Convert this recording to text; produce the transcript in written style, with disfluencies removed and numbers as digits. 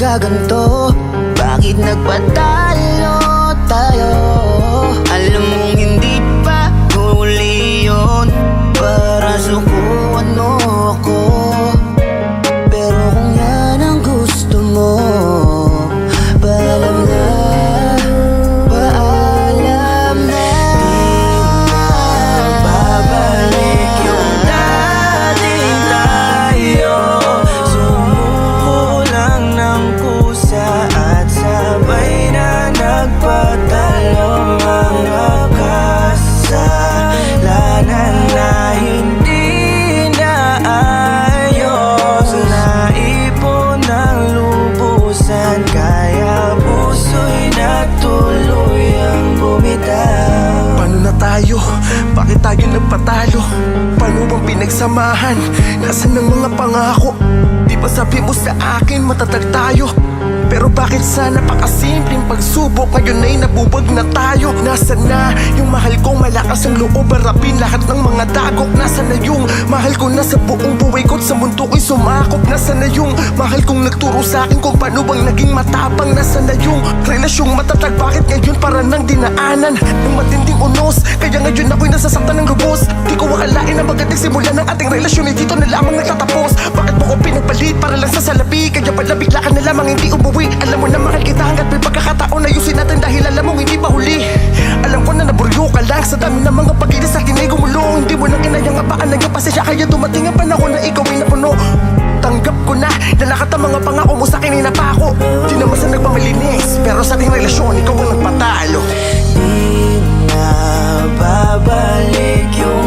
nagkaganto? Bakit nagpatalo tayo? Alam mong hindi pa huli yun para sukuan mo ako. Pero kung yan ang gusto mo, paalam na, paalam na. Di na babalik yung dating tayo. Sumuko lang ng kusa at sabay na nagpatalo. Mga kasalanan na hindi na ayos, naipon ng lubusan, kaya puso'y natuloy ang bumitaw. Paano na tayo? Bakit tayo nagpatalo? Paano bang pinagsamahan? Nasaan ang mga pangako? Di ba sabi mo sa akin matatag tayo? Pero bakit sa napakasimpleng pagsubok ngayon ay nabubag na tayo? Nasaan na yung mahal kong malakas ang loob harapin lahat ng mga dagok? Nasaan na yung mahal ko na sa buong buhay ko't sa mundo ko'y sumakop? Nasaan na yung mahal kong nagturo sa akin kung paano bang naging matapang? Nasaan na yung relasyong matatag? Bakit ngayon para nang dinaanan ng matinding unos? Kaya ngayon ako'y nasasaktan ng lubos. Di ko akalain na magandang simula ng ating relasyon ay dito na lamang nagtatapos. Bakit mo ko pinagpalit para lang sa salapi? Kaya pala bigla ka na lamang hindi umuwi. Alam mo na mahal kita hanggat may pagkakataon, ayusin natin dahil alam mong hindi pa huli. Alam ko na naburyo ka lang sa dami ng mga pag-inis sa akin ay gumulong. Hindi mo na kinayang abaan ng iyong pasensya, kaya dumating ang panahon na ikaw ay napuno. Tanggap ko na lahat ang mga pangako mo sa akin ay napako. Di naman sa nagpamalinis, pero sa ating relasyon ikaw ang nagpatalo. Di na babalik yung